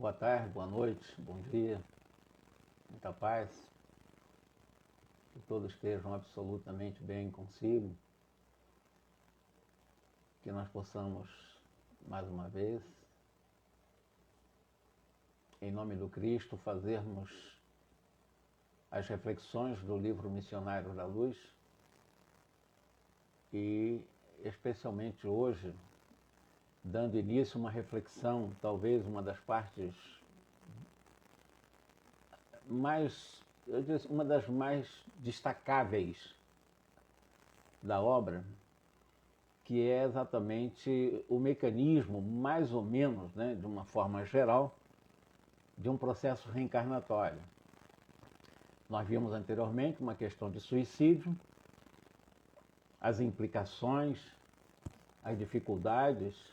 Boa tarde, boa noite, bom dia, muita paz, que todos estejam absolutamente bem consigo, que nós possamos, mais uma vez, em nome do Cristo, fazermos as reflexões do livro Missionários da Luz e, especialmente hoje, dando início a uma reflexão, talvez uma das partes mais, uma das mais destacáveis da obra, que é exatamente o mecanismo, mais ou menos, né, de uma forma geral, de um processo reencarnatório. Nós vimos anteriormente uma questão de suicídio, as implicações, as dificuldades,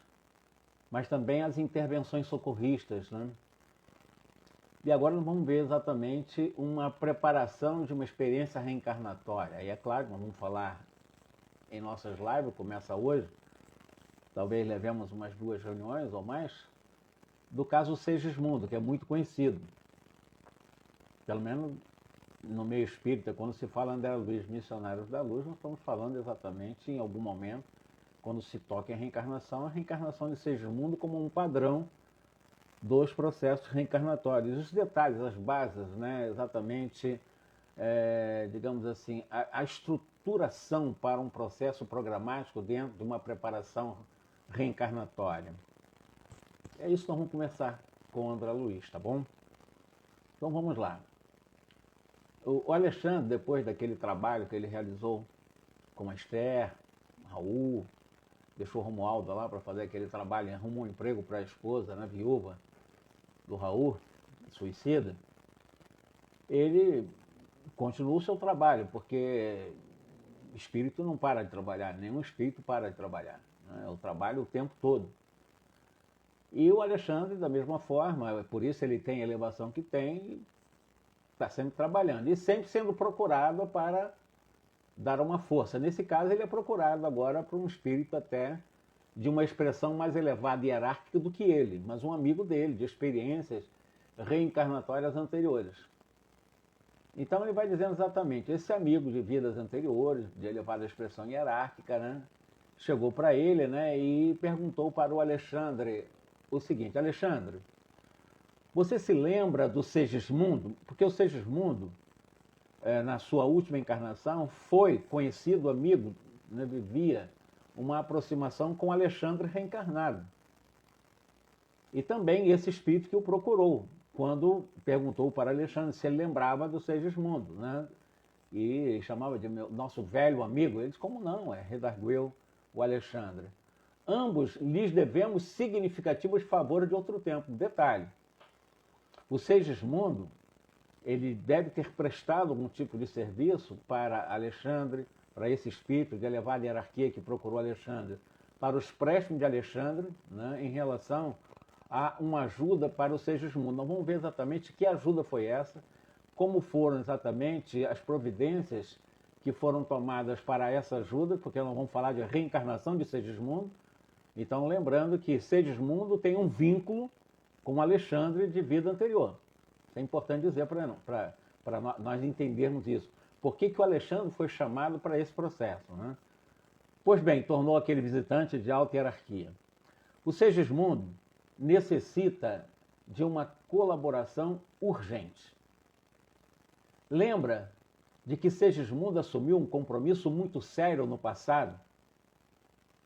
mas também as intervenções socorristas, né? E agora nós vamos ver exatamente uma preparação de uma experiência reencarnatória. E é claro, nós vamos falar em nossas lives, começa hoje, talvez levemos umas 2 reuniões ou mais, do caso Segismundo, que é muito conhecido. Pelo menos no meio espírita, quando se fala André Luiz, Missionários da Luz, nós estamos falando exatamente em algum momento, quando se toca em reencarnação, a reencarnação de Segismundo como um padrão dos processos reencarnatórios. Os detalhes, as bases, né, exatamente, digamos assim, a estruturação para um processo programático dentro de uma preparação reencarnatória. É isso que nós vamos começar com o André Luiz, tá bom? Então vamos lá. O Alexandre, depois daquele trabalho que ele realizou com a Esther, Raul, deixou o Romualdo lá para fazer aquele trabalho, arrumou um emprego para a esposa, né, viúva do Raul, suicida, ele continuou o seu trabalho, porque espírito não para de trabalhar, nenhum espírito para de trabalhar, né, o trabalho o tempo todo. E o Alexandre, da mesma forma, por isso ele tem a elevação que tem, está sempre trabalhando e sempre sendo procurado para dar uma força. Nesse caso, ele é procurado agora por um espírito até de uma expressão mais elevada e hierárquica do que ele, mas um amigo dele, de experiências reencarnatórias anteriores. Então ele vai dizendo exatamente, esse amigo de vidas anteriores, de elevada expressão hierárquica, né, chegou para ele, né, e perguntou para o Alexandre o seguinte: Alexandre, você se lembra do Segismundo? Porque o Segismundo, na sua última encarnação, foi conhecido amigo, né, vivia uma aproximação com Alexandre reencarnado. E também esse espírito que o procurou, quando perguntou para Alexandre se ele lembrava do Segismundo, né? E ele chamava de nosso velho amigo. Ele disse, como não, redargueu o Alexandre. Ambos lhes devemos significativos favores de outro tempo. Detalhe, o Segismundo, ele deve ter prestado algum tipo de serviço para Alexandre, para esse espírito de elevada hierarquia que procurou Alexandre, para os préstimos de Alexandre, né, em relação a uma ajuda para o Segismundo. Nós vamos ver exatamente que ajuda foi essa, como foram exatamente as providências que foram tomadas para essa ajuda, porque nós vamos falar de reencarnação de Segismundo. Então, lembrando que Segismundo tem um vínculo com Alexandre de vida anterior. Isso é importante dizer para nós entendermos isso. Por que o Alexandre foi chamado para esse processo, né? Pois bem, tornou aquele visitante de alta hierarquia. O Segismundo necessita de uma colaboração urgente. Lembra de que Segismundo assumiu um compromisso muito sério no passado?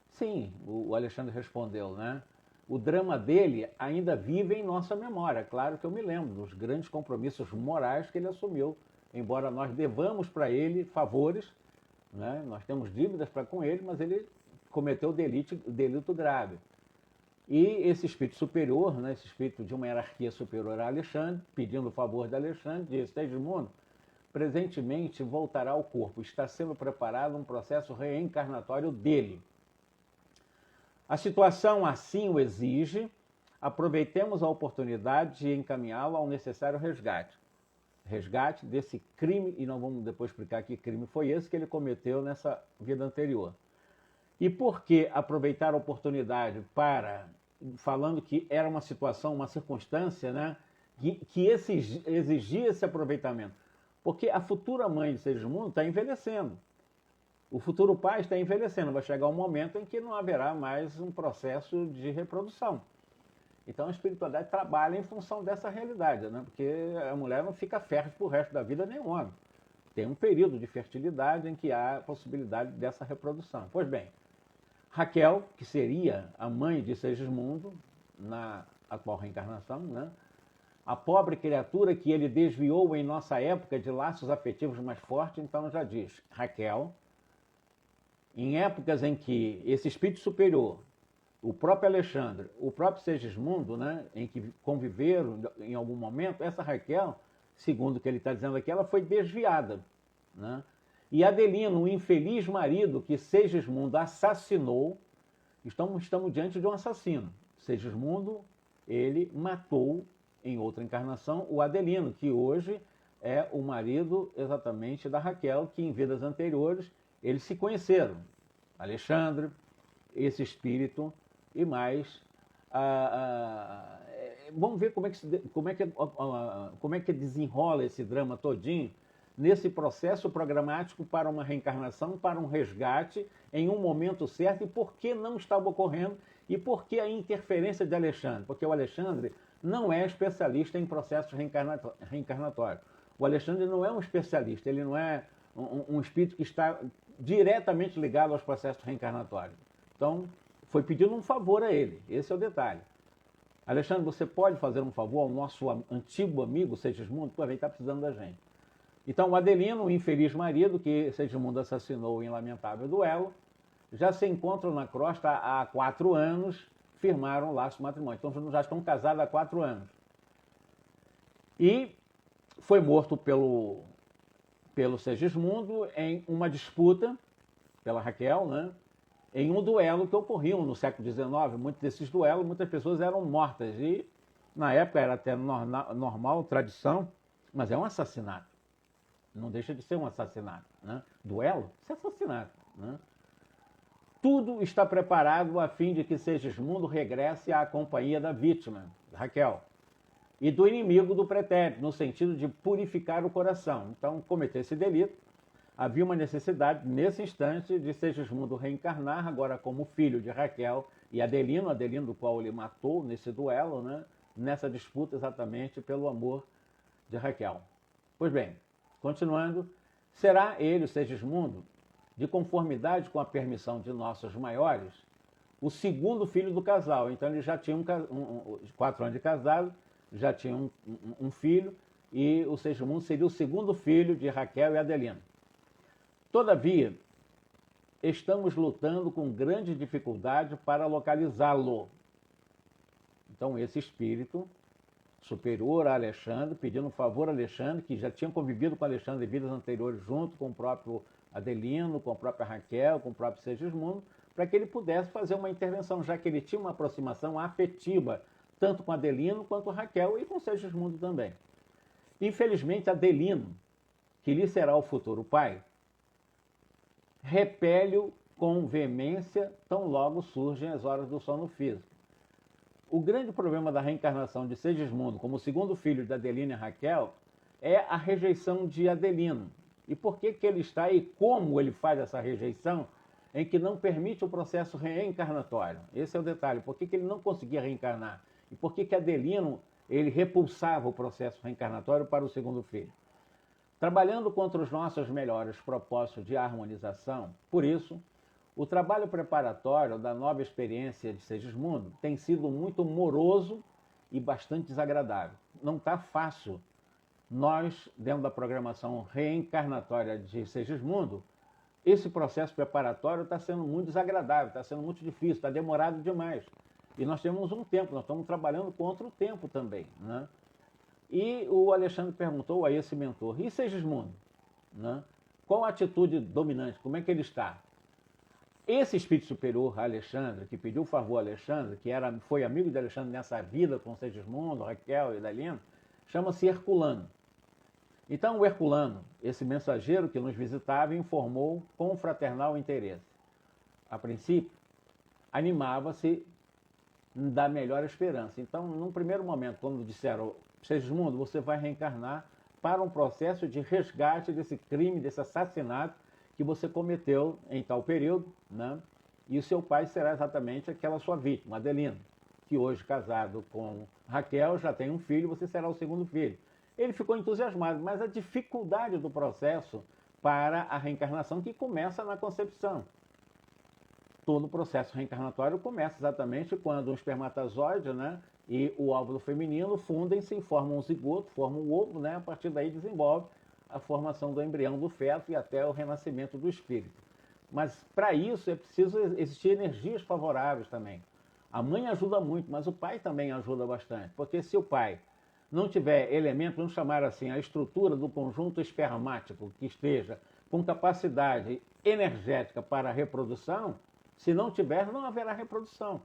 Sim, o Alexandre respondeu, né? O drama dele ainda vive em nossa memória. Claro que eu me lembro dos grandes compromissos morais que ele assumiu, embora nós devamos para ele favores, né? Nós temos dívidas para com ele, mas ele cometeu delito grave. E esse espírito superior, né, esse espírito de uma hierarquia superior a Alexandre, pedindo o favor de Alexandre, disse: Segismundo, presentemente voltará ao corpo, está sendo preparado um processo reencarnatório dele. A situação assim o exige, aproveitemos a oportunidade de encaminhá-lo ao necessário resgate. Resgate desse crime, e nós vamos depois explicar que crime foi esse que ele cometeu nessa vida anterior. E por que aproveitar a oportunidade para falando que era uma situação, uma circunstância, né, que exigia esse aproveitamento. Porque a futura mãe de Segismundo está envelhecendo. O futuro pai está envelhecendo. Vai chegar um momento em que não haverá mais um processo de reprodução. Então a espiritualidade trabalha em função dessa realidade, né? Porque a mulher não fica fértil para o resto da vida, nem o homem. Tem um período de fertilidade em que há a possibilidade dessa reprodução. Pois bem, Raquel, que seria a mãe de Segismundo, na atual reencarnação, né? A pobre criatura que ele desviou em nossa época de laços afetivos mais fortes, então já diz, Raquel, em épocas em que esse espírito superior, o próprio Alexandre, o próprio Segismundo, né, em que conviveram em algum momento, essa Raquel, segundo o que ele está dizendo aqui, ela foi desviada, né? E Adelino, o infeliz marido que Segismundo assassinou, estamos diante de um assassino. Segismundo, ele matou em outra encarnação o Adelino, que hoje é o marido exatamente da Raquel, que em vidas anteriores eles se conheceram. Alexandre, esse espírito e mais. Vamos ver como é que desenrola esse drama todinho nesse processo programático para uma reencarnação, para um resgate em um momento certo e por que não estava ocorrendo e por que a interferência de Alexandre. Porque o Alexandre não é especialista em processos reencarnatórios. O Alexandre não é um especialista, ele não é um espírito que está diretamente ligado aos processos reencarnatórios. Então, foi pedindo um favor a ele, esse é o detalhe. Alexandre, você pode fazer um favor ao nosso antigo amigo Segismundo? Pô, ele está precisando da gente. Então, o Adelino, o infeliz marido que Segismundo assassinou em lamentável duelo, já se encontram na crosta há 4 anos, firmaram o laço de matrimônio. Então, já estão casados há 4 anos. E foi morto pelo Segismundo em uma disputa, pela Raquel, né? Em um duelo que ocorriam no século XIX. Muitos desses duelos, muitas pessoas eram mortas. E, na época, era até normal, tradição, mas é um assassinato. Não deixa de ser um assassinato, né? Duelo, isso é assassinato, né? Tudo está preparado a fim de que Segismundo regresse à companhia da vítima, Raquel, e do inimigo do pretérito, no sentido de purificar o coração. Então, cometer esse delito, havia uma necessidade, nesse instante, de Segismundo reencarnar, agora como filho de Raquel e Adelino do qual ele matou nesse duelo, né? Nessa disputa exatamente pelo amor de Raquel. Pois bem, continuando, será ele, o Segismundo, de conformidade com a permissão de nossos maiores, o segundo filho do casal. Então ele já tinha 4 anos de casado, já tinha um filho, e o Segismundo seria o segundo filho de Raquel e Adelino. Todavia, estamos lutando com grande dificuldade para localizá-lo. Então esse espírito superior a Alexandre, pedindo um favor a Alexandre, que já tinha convivido com Alexandre em vidas anteriores, junto com o próprio Adelino, com a própria Raquel, com o próprio Segismundo, para que ele pudesse fazer uma intervenção, já que ele tinha uma aproximação afetiva, tanto com Adelino quanto Raquel e com Segismundo também. Infelizmente, Adelino, que lhe será o futuro pai, repele-o com veemência tão logo surgem as horas do sono físico. O grande problema da reencarnação de Segismundo como segundo filho de Adelino e Raquel é a rejeição de Adelino. E por que ele está e como ele faz essa rejeição em que não permite o processo reencarnatório? Esse é o detalhe. Por que ele não conseguia reencarnar? E por que Adelino ele repulsava o processo reencarnatório para o segundo filho? Trabalhando contra os nossos melhores propósitos de harmonização, por isso, o trabalho preparatório da nova experiência de Segismundo tem sido muito moroso e bastante desagradável. Não está fácil. Nós, dentro da programação reencarnatória de Segismundo, esse processo preparatório está sendo muito desagradável, está sendo muito difícil, está demorado demais. E nós temos um tempo, nós estamos trabalhando contra o tempo também, né? E o Alexandre perguntou a esse mentor, e Segismundo? Né? Qual a atitude dominante? Como é que ele está? Esse espírito superior, Alexandre, que pediu favor a Alexandre, que foi amigo de Alexandre nessa vida com Segismundo, Raquel e Adelino, chama-se Herculano. Então o Herculano, esse mensageiro que nos visitava, informou com fraternal interesse. A princípio, animava-se da melhor esperança. Então, num primeiro momento, quando disseram, Segismundo, você vai reencarnar para um processo de resgate desse crime, desse assassinato que você cometeu em tal período, né? E o seu pai será exatamente aquela sua vítima, Adelino, que hoje, casado com Raquel, já tem um filho, você será o segundo filho. Ele ficou entusiasmado, mas a dificuldade do processo para a reencarnação que começa na concepção. Todo o processo reencarnatório começa exatamente quando um espermatozoide, né, e o óvulo feminino fundem-se e formam um zigoto, formam um ovo, né, a partir daí desenvolve a formação do embrião do feto e até o renascimento do espírito. Mas para isso é preciso existir energias favoráveis também. A mãe ajuda muito, mas o pai também ajuda bastante, porque se o pai não tiver elementos, vamos chamar assim, a estrutura do conjunto espermático que esteja com capacidade energética para a reprodução, se não tiver, não haverá reprodução.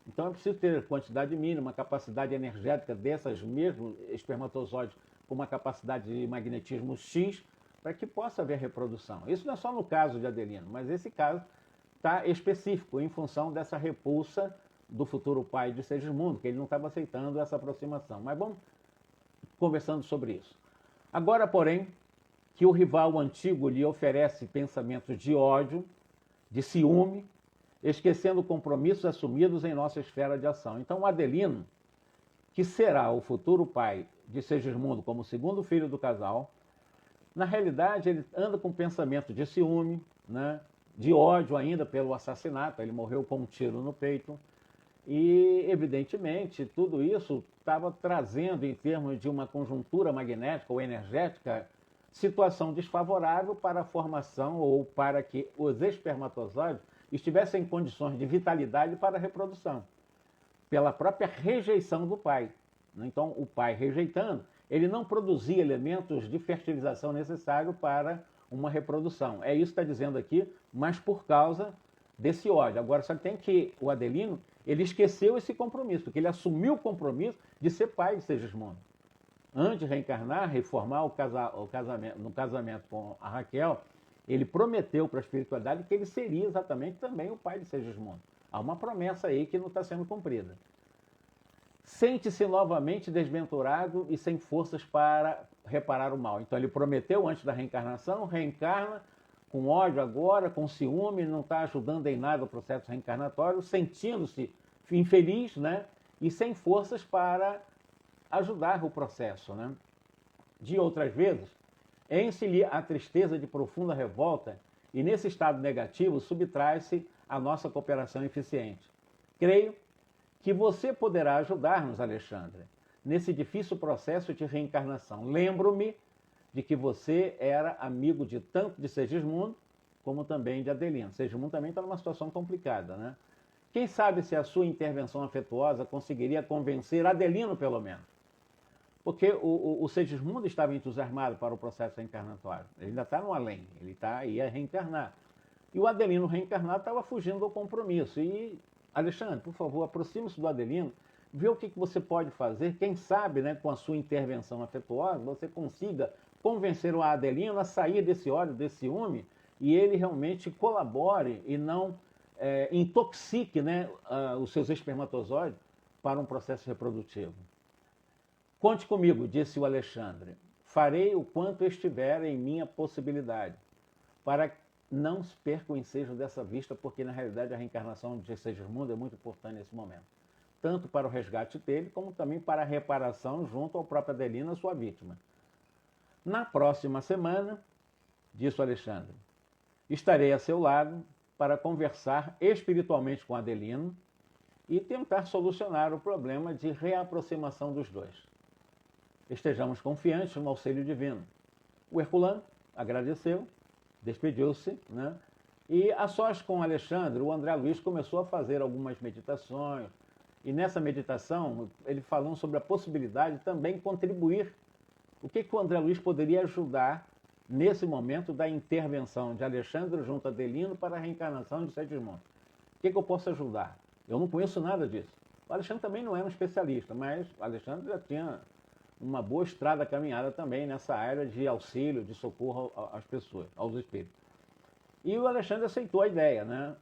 Então é preciso ter quantidade mínima, capacidade energética dessas mesmos espermatozoides com uma capacidade de magnetismo X para que possa haver reprodução. Isso não é só no caso de Adelino, mas esse caso está específico em função dessa repulsa do futuro pai de Segismundo, que ele não estava aceitando essa aproximação. Mas vamos conversando sobre isso. Agora, porém, que o rival antigo lhe oferece pensamentos de ódio, de ciúme, esquecendo compromissos assumidos em nossa esfera de ação. Então, o Adelino, que será o futuro pai de Segismundo como segundo filho do casal, na realidade ele anda com pensamento de ciúme, né, de ódio ainda pelo assassinato, ele morreu com um tiro no peito, e evidentemente tudo isso estava trazendo, em termos de uma conjuntura magnética ou energética, situação desfavorável para a formação ou para que os espermatozoides estivessem em condições de vitalidade para a reprodução, pela própria rejeição do pai. Então, o pai rejeitando, ele não produzia elementos de fertilização necessários para uma reprodução. É isso que está dizendo aqui, mas por causa desse ódio. Agora, só tem que o Adelino, ele esqueceu esse compromisso, porque ele assumiu o compromisso de ser pai de Segismundo. Antes de reencarnar, reformar no casamento com a Raquel, ele prometeu para a espiritualidade que ele seria exatamente também o pai de Segismundo. Há uma promessa aí que não está sendo cumprida. Sente-se novamente desventurado e sem forças para reparar o mal. Então ele prometeu antes da reencarnação, reencarna com ódio agora, com ciúme, não está ajudando em nada o processo reencarnatório, sentindo-se infeliz, né? E sem forças para ajudar o processo, né? De outras vezes, enche-lhe a tristeza de profunda revolta e nesse estado negativo subtrai-se a nossa cooperação eficiente. Creio que você poderá ajudar-nos, Alexandre, nesse difícil processo de reencarnação. Lembro-me de que você era amigo de tanto de Segismundo como também de Adelino. Segismundo também está numa situação complicada, né? Quem sabe se a sua intervenção afetuosa conseguiria convencer Adelino, pelo menos. Porque o Segismundo estava entusiasmado para o processo reencarnatório. Ele ainda está no além, ele ia reencarnar. E o Adelino reencarnado estava fugindo do compromisso. E, Alexandre, por favor, aproxime-se do Adelino, vê o que você pode fazer. Quem sabe, né, com a sua intervenção afetuosa, você consiga convencer o Adelino a sair desse ódio, desse ciúme, e ele realmente colabore e não intoxique, né, os seus espermatozoides para um processo reprodutivo. Conte comigo, disse o Alexandre. Farei o quanto estiver em minha possibilidade, para não se perca o ensejo dessa vista, porque na realidade a reencarnação de Segismundo é muito importante nesse momento. Tanto para o resgate dele, como também para a reparação junto ao próprio Adelino, a sua vítima. Na próxima semana, disse o Alexandre, estarei a seu lado para conversar espiritualmente com Adelino e tentar solucionar o problema de reaproximação dos dois. Estejamos confiantes no auxílio divino. O Herculano agradeceu, despediu-se, né? E a sós com Alexandre, o André Luiz começou a fazer algumas meditações, e nessa meditação ele falou sobre a possibilidade de também contribuir. O que o André Luiz poderia ajudar nesse momento da intervenção de Alexandre junto a Adelino para a reencarnação de Segismundo? O que eu posso ajudar? Eu não conheço nada disso. O Alexandre também não era um especialista, mas o Alexandre já tinha uma boa estrada caminhada também nessa área de auxílio, de socorro às pessoas, aos espíritos. E o Alexandre aceitou a ideia, né?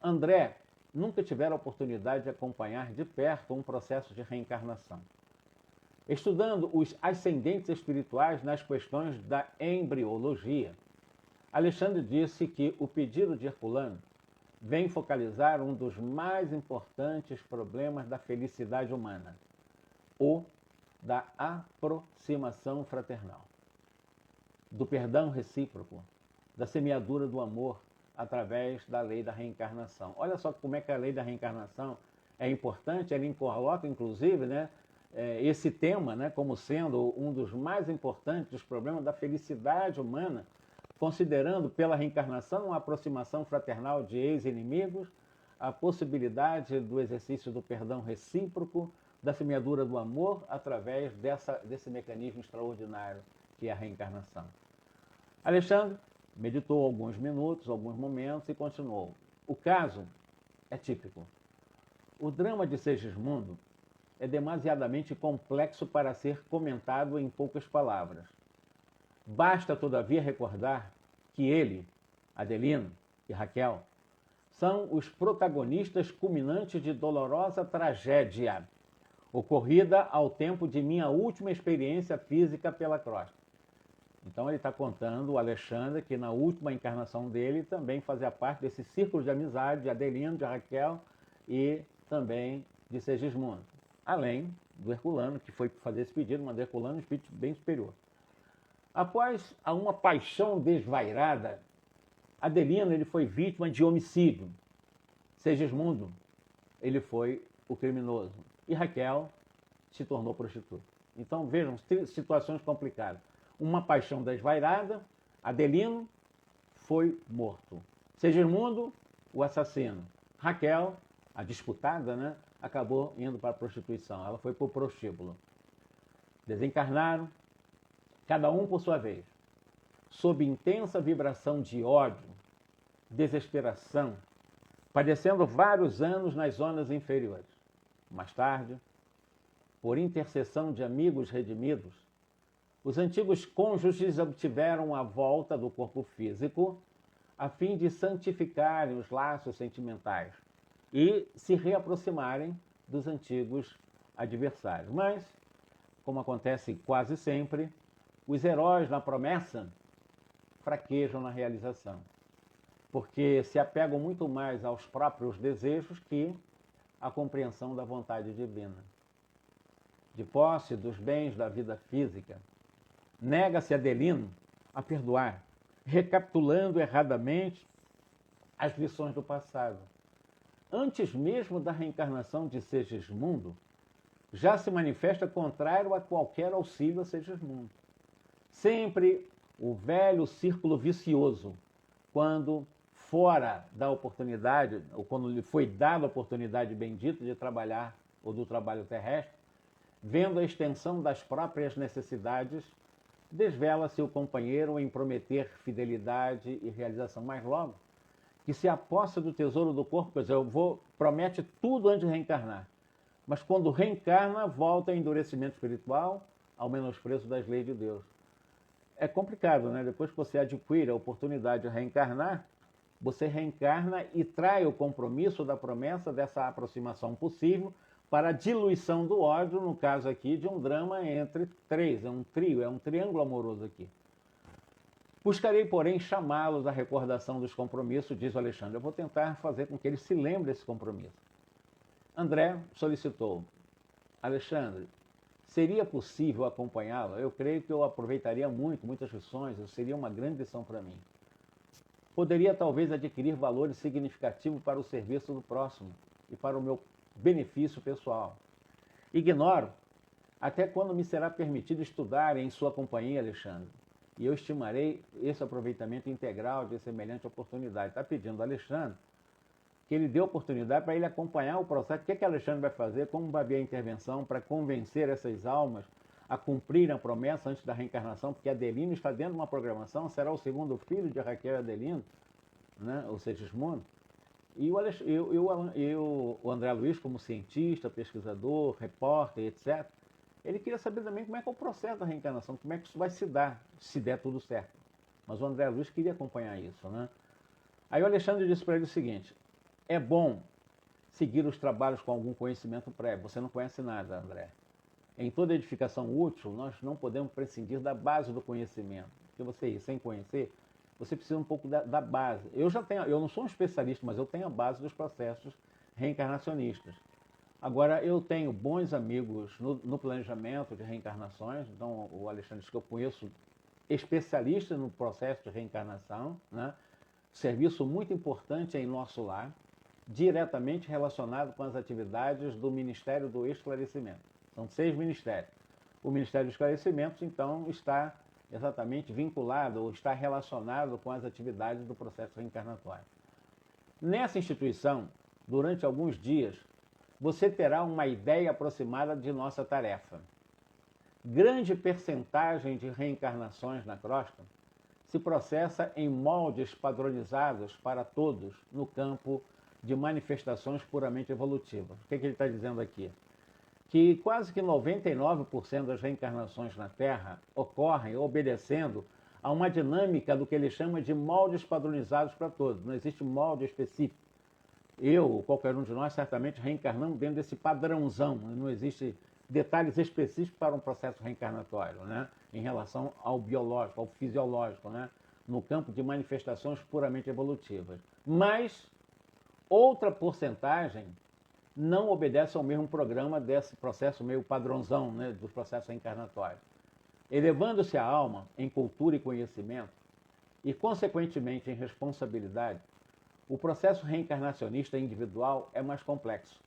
André, nunca tiveram a oportunidade de acompanhar de perto um processo de reencarnação. Estudando os ascendentes espirituais nas questões da embriologia, Alexandre disse que o pedido de Herculano vem focalizar um dos mais importantes problemas da felicidade humana, o da aproximação fraternal, do perdão recíproco, da semeadura do amor através da lei da reencarnação. Olha só como é que a lei da reencarnação é importante, ele coloca, inclusive, esse tema como sendo um dos mais importantes dos problemas da felicidade humana, considerando pela reencarnação a aproximação fraternal de ex-inimigos, a possibilidade do exercício do perdão recíproco, da semeadura do amor através desse mecanismo extraordinário que é a reencarnação. Alexandre meditou alguns minutos, alguns momentos e continuou. O caso é típico. O drama de Segismundo é demasiadamente complexo para ser comentado em poucas palavras. Basta, todavia, recordar que ele, Adelino e Raquel são os protagonistas culminantes de dolorosa tragédia ocorrida ao tempo de minha última experiência física pela crosta. Então ele está contando, o Alexandre, que na última encarnação dele também fazia parte desse círculo de amizade de Adelino, de Raquel e também de Segismundo. Além do Herculano, que foi fazer esse pedido, mas Herculano é um espírito bem superior. Após uma paixão desvairada, Adelino ele foi vítima de homicídio. Segismundo ele foi o criminoso. E Raquel se tornou prostituta. Então vejam, situações complicadas. Uma paixão desvairada, Adelino foi morto. Segismundo, o assassino. Raquel, a disputada, acabou indo para a prostituição. Ela foi para o prostíbulo. Desencarnaram, cada um por sua vez, sob intensa vibração de ódio, desesperação, padecendo vários anos nas zonas inferiores. Mais tarde, por intercessão de amigos redimidos, os antigos cônjuges obtiveram a volta do corpo físico a fim de santificarem os laços sentimentais e se reaproximarem dos antigos adversários. Mas, como acontece quase sempre, os heróis na promessa fraquejam na realização, porque se apegam muito mais aos próprios desejos que à compreensão da vontade divina. De posse dos bens da vida física, nega-se Adelino a perdoar, recapitulando erradamente as lições do passado. Antes mesmo da reencarnação de Segismundo, já se manifesta contrário a qualquer auxílio a Segismundo. Sempre o velho círculo vicioso, quando fora da oportunidade, ou quando lhe foi dada a oportunidade bendita de trabalhar ou do trabalho terrestre, vendo a extensão das próprias necessidades, desvela-se o companheiro em prometer fidelidade e realização. Mas logo que se aposta do tesouro do corpo, quer dizer, promete tudo antes de reencarnar. Mas quando reencarna, volta ao endurecimento espiritual, ao menosprezo das leis de Deus. É complicado, Depois que você adquire a oportunidade de reencarnar, você reencarna e trai o compromisso da promessa dessa aproximação possível para a diluição do ódio, no caso aqui, de um drama entre três, é um trio, é um triângulo amoroso aqui. Buscarei, porém, chamá-los à recordação dos compromissos, diz o Alexandre. Eu vou tentar fazer com que eles se lembrem desse compromisso. André solicitou: Alexandre, seria possível acompanhá-lo? Eu creio que eu aproveitaria muitas lições, seria uma grande lição para mim. Poderia talvez adquirir valores significativos para o serviço do próximo e para o meu benefício pessoal. Ignoro até quando me será permitido estudar em sua companhia, Alexandre, e eu estimarei esse aproveitamento integral de semelhante oportunidade. Está pedindo a Alexandre que ele dê oportunidade para ele acompanhar o processo. O que Alexandre vai fazer, como vai haver a intervenção para convencer essas almas a cumprir a promessa antes da reencarnação, porque Adelino está dentro de uma programação, será o segundo filho de Raquel e Adelino, ou Segismundo. E o André Luiz, como cientista, pesquisador, repórter, etc., ele queria saber também como é que é o processo da reencarnação, como é que isso vai se dar, se der tudo certo. Mas o André Luiz queria acompanhar isso, Aí o Alexandre disse para ele o seguinte: é bom seguir os trabalhos com algum conhecimento prévio. Você não conhece nada, André. Em toda edificação útil, nós não podemos prescindir da base do conhecimento. Porque você, sem conhecer, você precisa um pouco da base. Eu não sou um especialista, mas eu tenho a base dos processos reencarnacionistas. Agora, eu tenho bons amigos no planejamento de reencarnações, então o Alexandre, que eu conheço, especialista no processo de reencarnação, né? Serviço muito importante em nosso lar, diretamente relacionado com as atividades do Ministério do Esclarecimento. São 6 ministérios. O Ministério do Esclarecimento, então, está exatamente vinculado ou está relacionado com as atividades do processo reencarnatório. Nessa instituição, durante alguns dias, você terá uma ideia aproximada de nossa tarefa. Grande percentagem de reencarnações na crosta se processa em moldes padronizados para todos no campo de manifestações puramente evolutivas. O que ele está dizendo aqui? Que quase que 99% das reencarnações na Terra ocorrem obedecendo a uma dinâmica do que ele chama de moldes padronizados para todos. Não existe molde específico. Eu, ou qualquer um de nós, certamente reencarnamos dentro desse padrãozão. Não existe detalhes específicos para um processo reencarnatório, né? Em relação ao biológico, ao fisiológico, né? No campo de manifestações puramente evolutivas. Mas outra porcentagem não obedece ao mesmo programa desse processo meio padrãozão, né? Dos processos reencarnatórios. Elevando-se a alma em cultura e conhecimento, e consequentemente em responsabilidade, o processo reencarnacionista individual é mais complexo,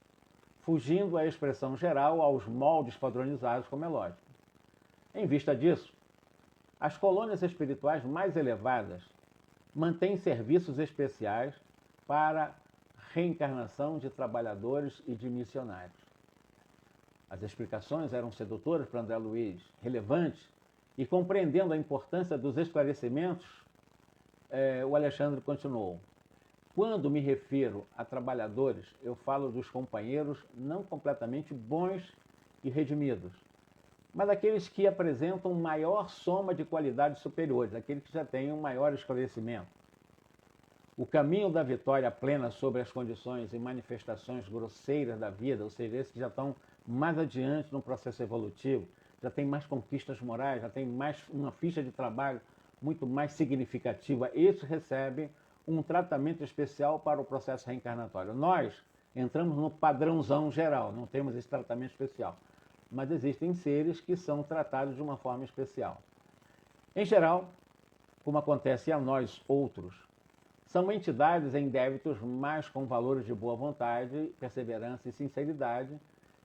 fugindo à expressão geral aos moldes padronizados, como é lógico. Em vista disso, as colônias espirituais mais elevadas mantêm serviços especiais para reencarnação de trabalhadores e de missionários. As explicações eram sedutoras para André Luiz, relevantes, e compreendendo a importância dos esclarecimentos, o Alexandre continuou. Quando me refiro a trabalhadores, eu falo dos companheiros não completamente bons e redimidos, mas aqueles que apresentam maior soma de qualidades superiores, aqueles que já têm um maior esclarecimento. O caminho da vitória plena sobre as condições e manifestações grosseiras da vida, ou seja, esses que já estão mais adiante no processo evolutivo, já têm mais conquistas morais, já têm mais uma ficha de trabalho muito mais significativa, esses recebem um tratamento especial para o processo reencarnatório. Nós entramos no padrãozão geral, não temos esse tratamento especial. Mas existem seres que são tratados de uma forma especial. Em geral, como acontece a nós outros, são entidades em débitos, mas com valores de boa vontade, perseverança e sinceridade,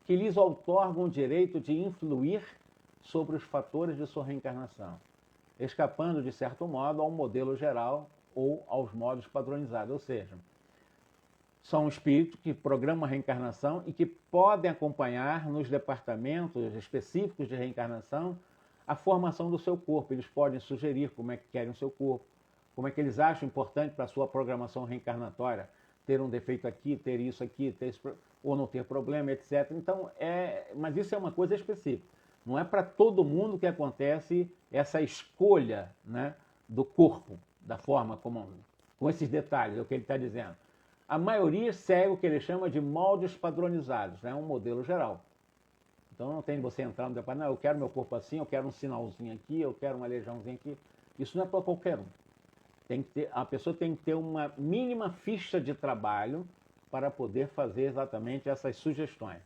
que lhes outorgam o direito de influir sobre os fatores de sua reencarnação, escapando, de certo modo, ao modelo geral ou aos modos padronizados, ou seja, são espíritos que programam a reencarnação e que podem acompanhar nos departamentos específicos de reencarnação a formação do seu corpo. Eles podem sugerir como é que querem o seu corpo, como é que eles acham importante para a sua programação reencarnatória, ter um defeito aqui, ter isso aqui, ter isso, ou não ter problema, etc. Então, mas isso é uma coisa específica. Não é para todo mundo que acontece essa escolha, né, do corpo, da forma como, com esses detalhes, é o que ele está dizendo. A maioria segue o que ele chama de moldes padronizados, né, um modelo geral. Então não tem você entrar no departamento, não, eu quero meu corpo assim, eu quero um sinalzinho aqui, eu quero uma legiãozinha aqui. Isso não é para qualquer um. A pessoa tem que ter uma mínima ficha de trabalho para poder fazer exatamente essas sugestões.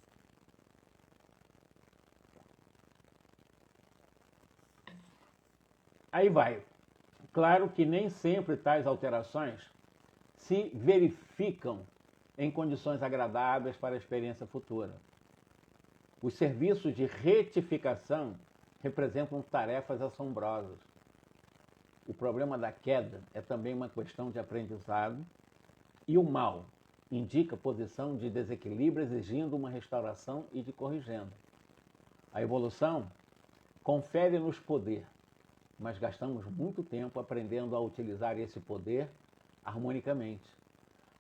Aí vai. Claro que nem sempre tais alterações se verificam em condições agradáveis para a experiência futura. Os serviços de retificação representam tarefas assombrosas. O problema da queda é também uma questão de aprendizado e o mal indica posição de desequilíbrio exigindo uma restauração e de corrigendo. A evolução confere-nos poder, mas gastamos muito tempo aprendendo a utilizar esse poder harmonicamente.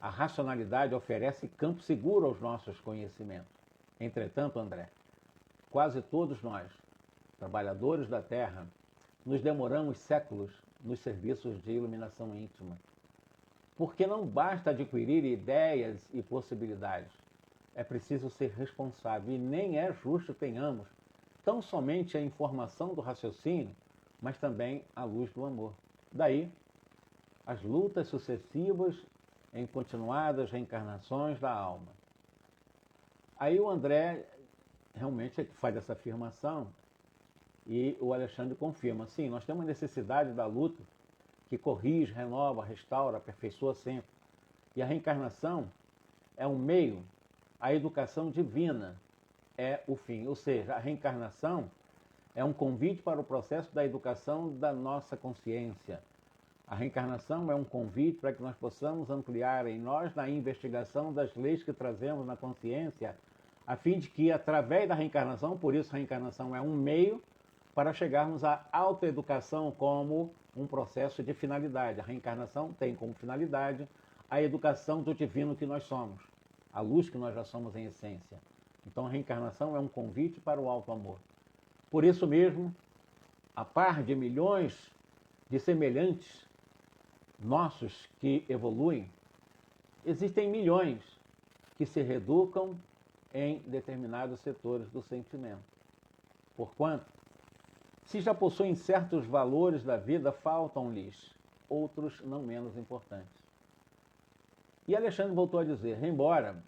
A racionalidade oferece campo seguro aos nossos conhecimentos. Entretanto, André, quase todos nós, trabalhadores da Terra, nos demoramos séculos nos serviços de iluminação íntima. Porque não basta adquirir ideias e possibilidades. é preciso ser responsável e nem é justo tenhamos tão somente a informação do raciocínio, mas também a luz do amor. Daí, as lutas sucessivas em continuadas reencarnações da alma. Aí o André realmente faz essa afirmação e o Alexandre confirma. Sim, nós temos necessidade da luta que corrige, renova, restaura, aperfeiçoa sempre. E a reencarnação é um meio, a educação divina é o fim. Ou seja, a reencarnação é um convite para o processo da educação da nossa consciência. A reencarnação é um convite para que nós possamos ampliar em nós na investigação das leis que trazemos na consciência, a fim de que, através da reencarnação, por isso a reencarnação é um meio para chegarmos à autoeducação como um processo de finalidade. A reencarnação tem como finalidade a educação do divino que nós somos, a luz que nós já somos em essência. Então a reencarnação é um convite para o alto amor. Por isso mesmo, a par de milhões de semelhantes nossos que evoluem, existem milhões que se reeducam em determinados setores do sentimento. Porquanto, se já possuem certos valores da vida, faltam-lhes outros não menos importantes. E Alexandre voltou a dizer, embora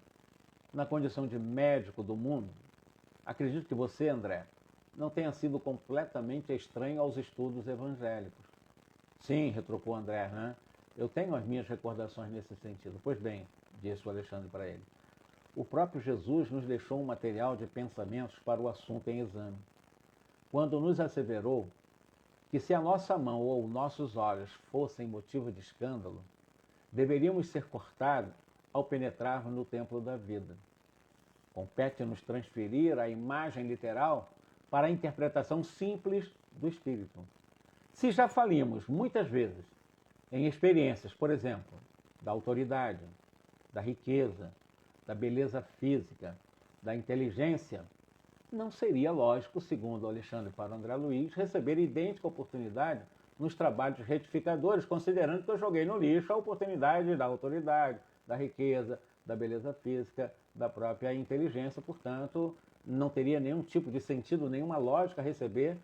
na condição de médico do mundo, acredito que você, André, não tenha sido completamente estranho aos estudos evangélicos. Sim, retrucou André, né? Eu tenho as minhas recordações nesse sentido. Pois bem, disse o Alexandre para ele, o próprio Jesus nos deixou um material de pensamentos para o assunto em exame, quando nos asseverou que se a nossa mão ou nossos olhos fossem motivo de escândalo, deveríamos ser cortados ao penetrarmos no templo da vida. Compete-nos transferir a imagem literal para a interpretação simples do espírito. Se já falimos muitas vezes em experiências, por exemplo, da autoridade, da riqueza, da beleza física, da inteligência, não seria lógico, segundo Alexandre para André Luiz, receber idêntica oportunidade nos trabalhos retificadores, considerando que eu joguei no lixo a oportunidade da autoridade, da riqueza, da beleza física, da própria inteligência. Portanto, não teria nenhum tipo de sentido, nenhuma lógica receber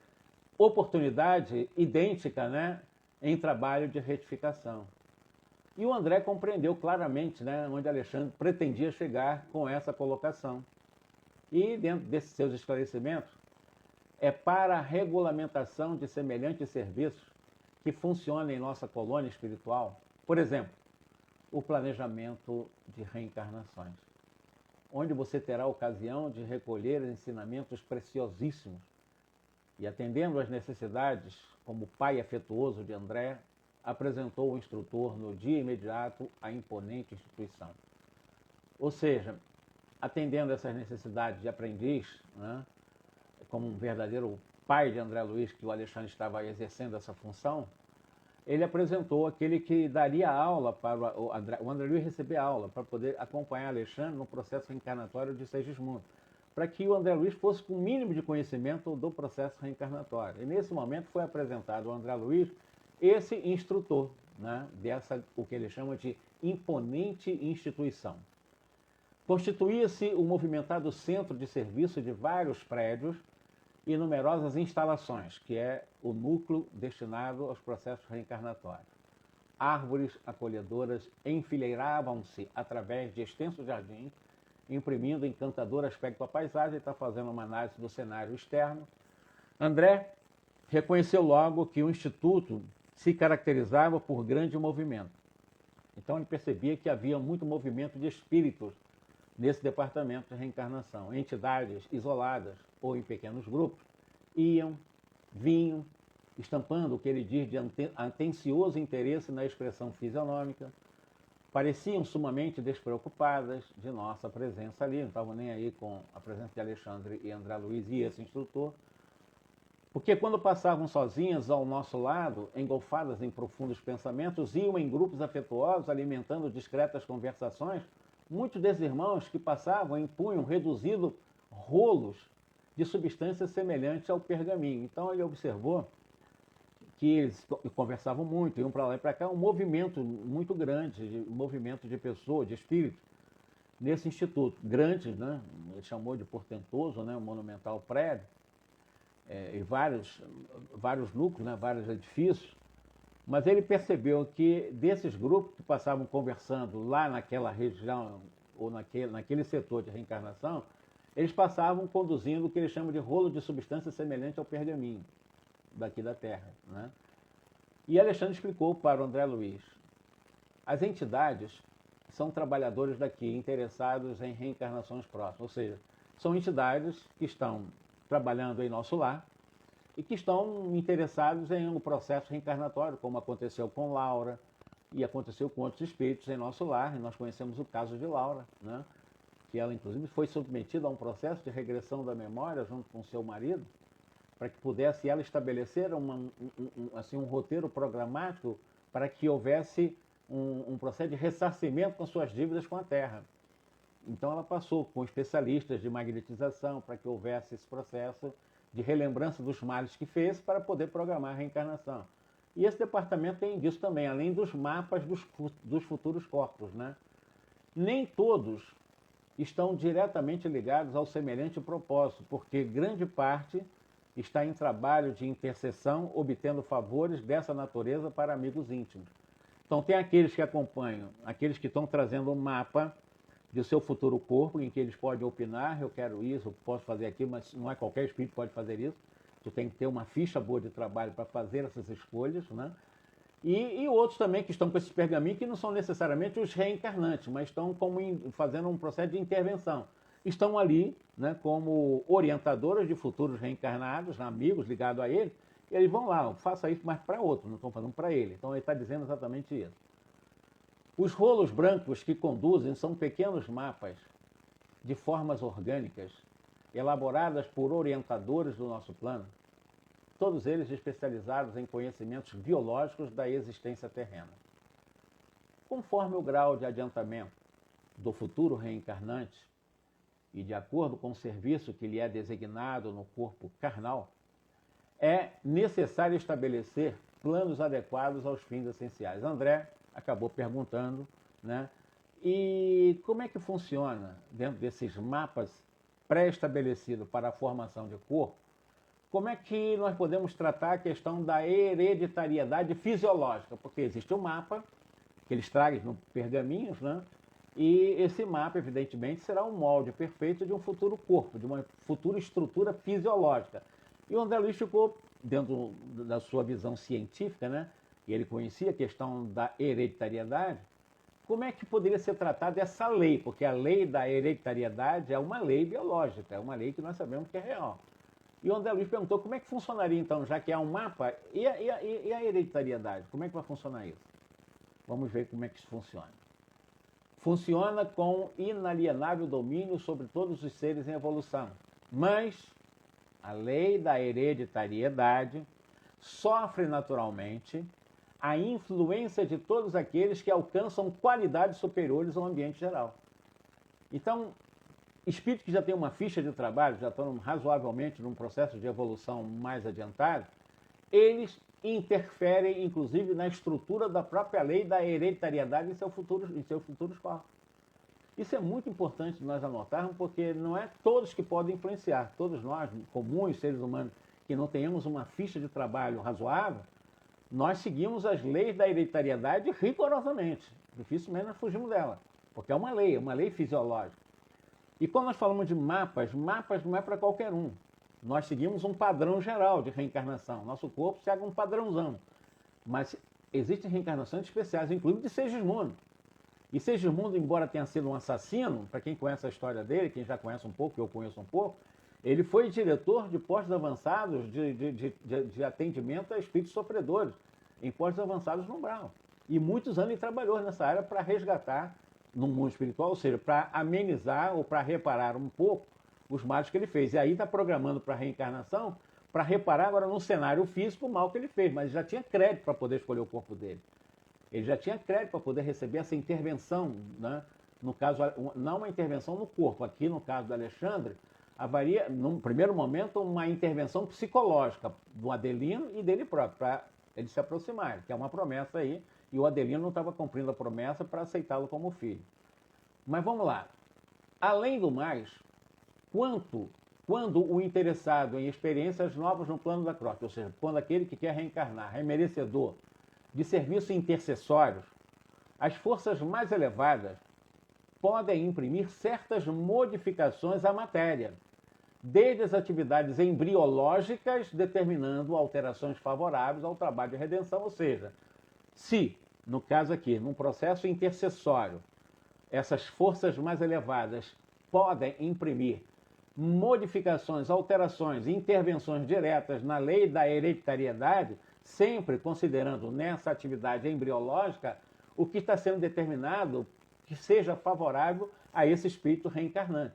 oportunidade idêntica, né, em trabalho de retificação. E o André compreendeu claramente, né, onde Alexandre pretendia chegar com essa colocação. E, dentro desses seus esclarecimentos, é para a regulamentação de semelhantes serviços que funcionam em nossa colônia espiritual, por exemplo, o planejamento de reencarnações, onde você terá a ocasião de recolher ensinamentos preciosíssimos e, atendendo às necessidades, como pai afetuoso de André, apresentou o instrutor no dia imediato à imponente instituição. Ou seja, atendendo essas necessidades de aprendiz, né, como um verdadeiro pai de André Luiz, que o Alexandre estava exercendo essa função, ele apresentou aquele que daria aula para o André Luiz receber aula, para poder acompanhar Alexandre no processo reencarnatório de Segismundo, para que o André Luiz fosse com o mínimo de conhecimento do processo reencarnatório. E nesse momento foi apresentado ao André Luiz esse instrutor, né, dessa, o que ele chama de imponente instituição. Constituía-se o movimentado centro de serviço de vários prédios e numerosas instalações, que é o núcleo destinado aos processos reencarnatórios. Árvores acolhedoras enfileiravam-se através de extensos jardins, imprimindo encantador aspecto à paisagem. Ele está fazendo uma análise do cenário externo. André reconheceu logo que o Instituto se caracterizava por grande movimento. Então ele percebia que havia muito movimento de espíritos nesse departamento de reencarnação. Entidades isoladas ou em pequenos grupos iam, vinham, estampando o que ele diz de atencioso interesse na expressão fisionômica, pareciam sumamente despreocupadas de nossa presença ali, não estavam nem aí com a presença de Alexandre e André Luiz e esse instrutor, porque quando passavam sozinhas ao nosso lado, engolfadas em profundos pensamentos, iam em grupos afetuosos, alimentando discretas conversações. Muitos desses irmãos que passavam empunham reduzido rolos de substância semelhante ao pergaminho. Então ele observou que eles conversavam muito, iam para lá e para cá, um movimento muito grande, um movimento de pessoas, de espíritos, nesse instituto. Grande, né? Ele chamou de portentoso, né? Um monumental prédio, e vários núcleos, né? Vários edifícios. Mas ele percebeu que desses grupos que passavam conversando lá naquela região, ou naquele setor de reencarnação, eles passavam conduzindo o que ele chama de rolo de substância semelhante ao pergaminho daqui da Terra, né? E Alexandre explicou para o André Luiz: as entidades são trabalhadores daqui, interessados em reencarnações próximas, ou seja, são entidades que estão trabalhando em nosso lar e que estão interessados em um processo reencarnatório, como aconteceu com Laura e aconteceu com outros espíritos em nosso lar, e nós conhecemos o caso de Laura, né? Que ela, inclusive, foi submetida a um processo de regressão da memória junto com seu marido, para que pudesse ela estabelecer um roteiro programático para que houvesse um processo de ressarcimento com suas dívidas com a Terra. Então ela passou com especialistas de magnetização para que houvesse esse processo de relembrança dos males que fez para poder programar a reencarnação. E esse departamento tem disso também, além dos mapas dos futuros corpos, né? Nem todos estão diretamente ligados ao semelhante propósito, porque grande parte está em trabalho de intercessão, obtendo favores dessa natureza para amigos íntimos. Então tem aqueles que acompanham, aqueles que estão trazendo um mapa de seu futuro corpo, em que eles podem opinar: eu quero isso, eu posso fazer aquilo, mas não é qualquer espírito que pode fazer isso. Tu tem que ter uma ficha boa de trabalho para fazer essas escolhas, né? E outros também que estão com esses pergaminhos, que não são necessariamente os reencarnantes, mas estão fazendo um processo de intervenção. Estão ali, né, como orientadores de futuros reencarnados, amigos ligados a ele, e eles vão lá: faça isso, mas para outro, não estão fazendo para ele. Então ele está dizendo exatamente isso. Os rolos brancos que conduzem são pequenos mapas de formas orgânicas, elaboradas por orientadores do nosso plano, todos eles especializados em conhecimentos biológicos da existência terrena. Conforme o grau de adiantamento do futuro reencarnante e de acordo com o serviço que lhe é designado no corpo carnal, é necessário estabelecer planos adequados aos fins essenciais. André acabou perguntando, né? E como é que funciona dentro desses mapas pré-estabelecidos para a formação de corpo? Como é que nós podemos tratar a questão da hereditariedade fisiológica? Porque existe um mapa que eles trazem no pergaminhos, né? E esse mapa, evidentemente, será um molde perfeito de um futuro corpo, de uma futura estrutura fisiológica. E o André Luiz ficou, dentro da sua visão científica, né? E ele conhecia a questão da hereditariedade. Como é que poderia ser tratada essa lei? Porque a lei da hereditariedade é uma lei biológica, é uma lei que nós sabemos que é real. E o André Luiz perguntou como é que funcionaria, então, já que há um mapa, e a hereditariedade? Como é que vai funcionar isso? Vamos ver como é que isso funciona. Funciona com inalienável domínio sobre todos os seres em evolução. Mas a lei da hereditariedade sofre naturalmente a influência de todos aqueles que alcançam qualidades superiores ao ambiente geral. Então, espíritos que já têm uma ficha de trabalho, já estão razoavelmente num processo de evolução mais adiantado, eles interferem, inclusive, na estrutura da própria lei da hereditariedade em seus futuros corpos. Isso é muito importante nós anotarmos, porque não é todos que podem influenciar. Todos nós, comuns seres humanos, que não tenhamos uma ficha de trabalho razoável, nós seguimos as leis da hereditariedade rigorosamente. Dificilmente nós fugimos dela, porque é uma lei fisiológica. E quando nós falamos de mapas não é para qualquer um. Nós seguimos um padrão geral de reencarnação. Nosso corpo segue um padrãozão. Mas existem reencarnações especiais, inclusive de Segismundo. E Segismundo, embora tenha sido um assassino, para quem conhece a história dele, quem já conhece um pouco, eu conheço um pouco, ele foi diretor de postos avançados de atendimento a espíritos sofredores, em postos avançados no Umbral. E muitos anos ele trabalhou nessa área para resgatar no mundo espiritual, ou seja, para amenizar ou para reparar um pouco os males que ele fez. E aí está programando para a reencarnação, para reparar agora no cenário físico o mal que ele fez, mas ele já tinha crédito para poder escolher o corpo dele. Ele já tinha crédito para poder receber essa intervenção, né? No caso, não uma intervenção no corpo, aqui no caso do Alexandre, haveria, num primeiro momento, uma intervenção psicológica do Adelino e dele próprio, para eles se aproximarem, que é uma promessa aí, e o Adelino não estava cumprindo a promessa para aceitá-lo como filho. Mas vamos lá. Além do mais, quando o interessado em experiências novas no plano da crosta, ou seja, quando aquele que quer reencarnar é merecedor de serviços intercessórios, as forças mais elevadas podem imprimir certas modificações à matéria, desde as atividades embriológicas, determinando alterações favoráveis ao trabalho de redenção, ou seja, se, no caso aqui, num processo intercessório, essas forças mais elevadas podem imprimir modificações, alterações, intervenções diretas na lei da hereditariedade, sempre considerando nessa atividade embriológica o que está sendo determinado que seja favorável a esse espírito reencarnante,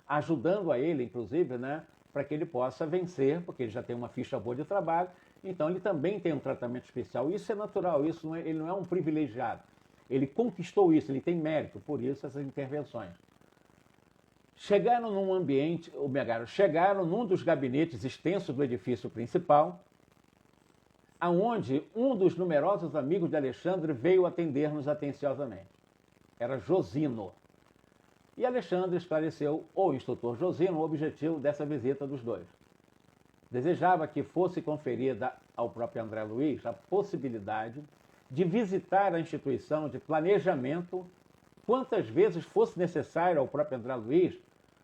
ajudando a ele, inclusive, né, para que ele possa vencer, porque ele já tem uma ficha boa de trabalho, então ele também tem um tratamento especial. Isso é natural, ele não é um privilegiado. Ele conquistou isso, ele tem mérito, por isso essas intervenções. Chegaram num ambiente, chegaram num dos gabinetes extensos do edifício principal, aonde um dos numerosos amigos de Alexandre veio atender-nos atenciosamente. Era Josino. E Alexandre esclareceu ao instrutor Josino o objetivo dessa visita dos dois. Desejava que fosse conferida ao próprio André Luiz a possibilidade de visitar a instituição de planejamento quantas vezes fosse necessário ao próprio André Luiz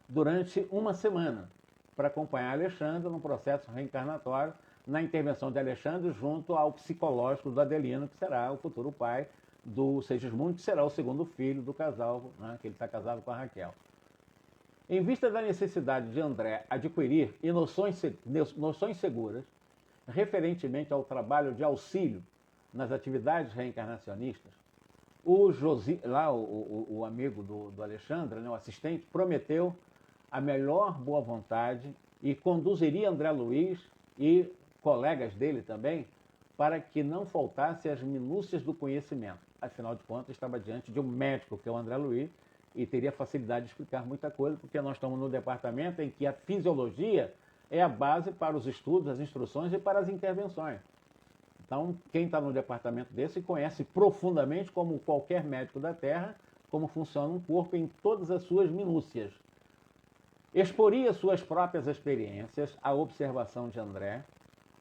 durante uma semana, para acompanhar Alexandre no processo reencarnatório, na intervenção de Alexandre junto ao psicológico do Adelino, que será o futuro pai do Segismundo, que será o segundo filho do casal, né, que ele está casado com a Raquel. Em vista da necessidade de André adquirir noções seguras referentemente ao trabalho de auxílio nas atividades reencarnacionistas, o amigo do Alexandre, né, o assistente, prometeu a melhor boa vontade e conduziria André Luiz e colegas dele também para que não faltasse as minúcias do conhecimento. Afinal de contas, estava diante de um médico, que é o André Luiz, e teria facilidade de explicar muita coisa, porque nós estamos no departamento em que a fisiologia é a base para os estudos, as instruções e para as intervenções. Então, quem está no departamento desse conhece profundamente, como qualquer médico da Terra, como funciona um corpo em todas as suas minúcias. Exporia suas próprias experiências à observação de André,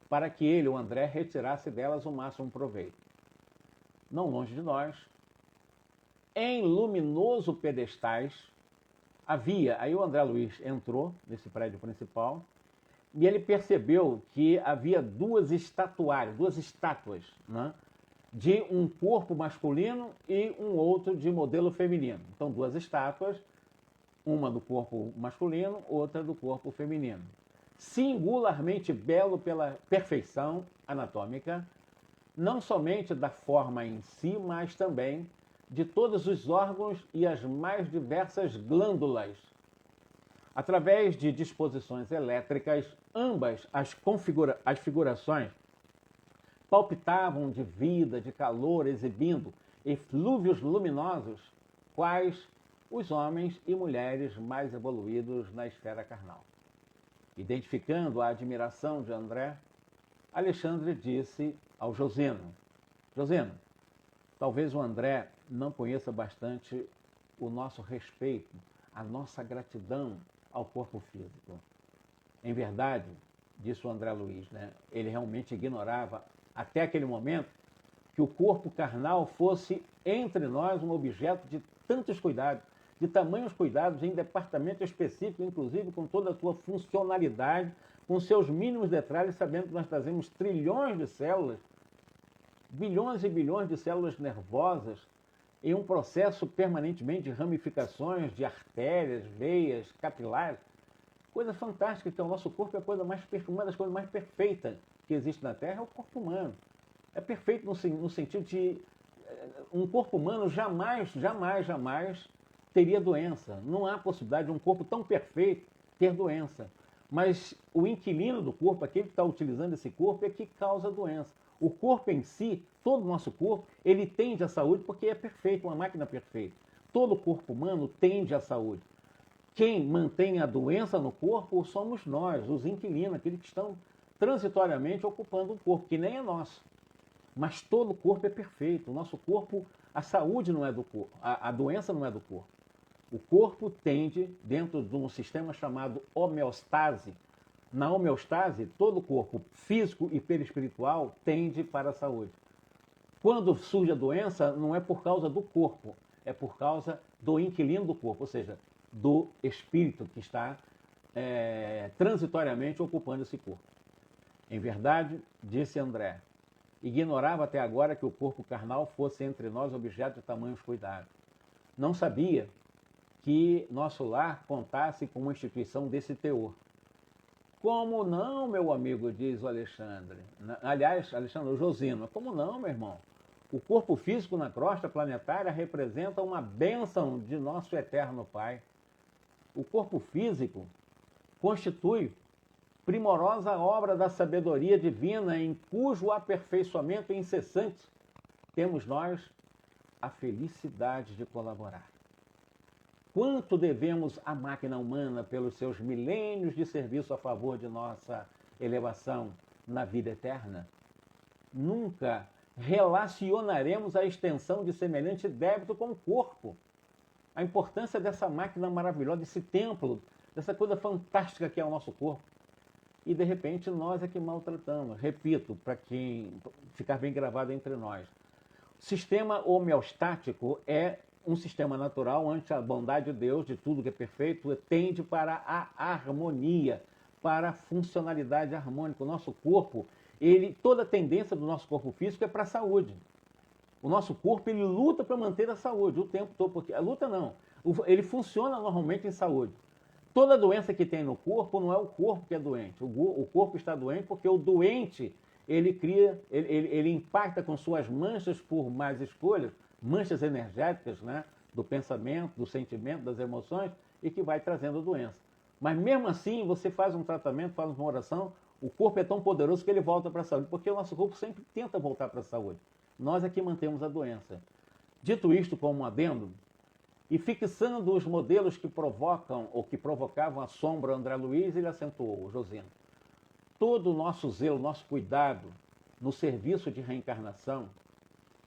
para que ele, o André, retirasse delas o máximo proveito. Não longe de nós, em luminoso pedestais, aí o André Luiz entrou nesse prédio principal, e ele percebeu que havia duas estátuas, né, de um corpo masculino e um outro de modelo feminino. Então, duas estátuas, uma do corpo masculino, outra do corpo feminino. Singularmente belo pela perfeição anatômica, não somente da forma em si, mas também de todos os órgãos e as mais diversas glândulas. Através de disposições elétricas, ambas as figurações palpitavam de vida, de calor, exibindo eflúvios luminosos, quais os homens e mulheres mais evoluídos na esfera carnal. Identificando a admiração de André, Alexandre disse ao Josino: Josino, talvez o André não conheça bastante o nosso respeito, a nossa gratidão ao corpo físico. Em verdade, disse o André Luiz, né, ele realmente ignorava, até aquele momento, que o corpo carnal fosse entre nós um objeto de tantos cuidados, de tamanhos cuidados, em departamento específico, inclusive com toda a sua funcionalidade, com seus mínimos detalhes, sabendo que nós trazemos trilhões de células, bilhões e bilhões de células nervosas, em um processo permanentemente de ramificações de artérias, veias, capilares. Coisa fantástica, que o nosso corpo é uma das coisas mais perfeitas que existe na Terra, é o corpo humano. É perfeito no sentido de um corpo humano jamais teria doença. Não há possibilidade de um corpo tão perfeito ter doença. Mas o inquilino do corpo, aquele que está utilizando esse corpo, é que causa doença. O corpo em si, todo o nosso corpo, ele tende à saúde porque é perfeito, uma máquina perfeita. Todo o corpo humano tende à saúde. Quem mantém a doença no corpo somos nós, os inquilinos, aqueles que estão transitoriamente ocupando um corpo, que nem é nosso. Mas todo o corpo é perfeito. O nosso corpo, a saúde não é do corpo, a doença não é do corpo. O corpo tende, dentro de um sistema chamado homeostase, na homeostase, todo o corpo físico e perispiritual tende para a saúde. Quando surge a doença, não é por causa do corpo, é por causa do inquilino do corpo, ou seja, do espírito que está transitoriamente ocupando esse corpo. Em verdade, disse André, ignorava até agora que o corpo carnal fosse entre nós objeto de tamanhos cuidados. Não sabia que nosso lar contasse com uma instituição desse teor. Como não, meu amigo, diz o Alexandre. Aliás, Alexandre, o Josino, como não, meu irmão? O corpo físico na crosta planetária representa uma bênção de nosso eterno Pai. O corpo físico constitui primorosa obra da sabedoria divina, em cujo aperfeiçoamento incessante temos nós a felicidade de colaborar. Quanto devemos à máquina humana pelos seus milênios de serviço a favor de nossa elevação na vida eterna? Nunca relacionaremos a extensão de semelhante débito com o corpo. A importância dessa máquina maravilhosa, desse templo, dessa coisa fantástica que é o nosso corpo. E, de repente, nós é que maltratamos. Repito, para quem ficar bem gravado entre nós. O sistema homeostático é um sistema natural onde a bondade de Deus, de tudo que é perfeito, tende para a harmonia, para a funcionalidade harmônica. O nosso corpo, toda a tendência do nosso corpo físico é para a saúde. O nosso corpo, ele luta para manter a saúde o tempo todo, porque a luta não, ele funciona normalmente em saúde. Toda doença que tem no corpo não é o corpo que é doente. O corpo está doente porque o doente, ele impacta com suas manchas por más escolhas, manchas energéticas, né, do pensamento, do sentimento, das emoções, e que vai trazendo doença. Mas mesmo assim, você faz um tratamento, faz uma oração, o corpo é tão poderoso que ele volta para a saúde, porque o nosso corpo sempre tenta voltar para a saúde. Nós é que mantemos a doença. Dito isto como um adendo, e fixando os modelos que provocam ou que provocavam a sombra André Luiz, ele acentuou, Josino, todo o nosso zelo, nosso cuidado no serviço de reencarnação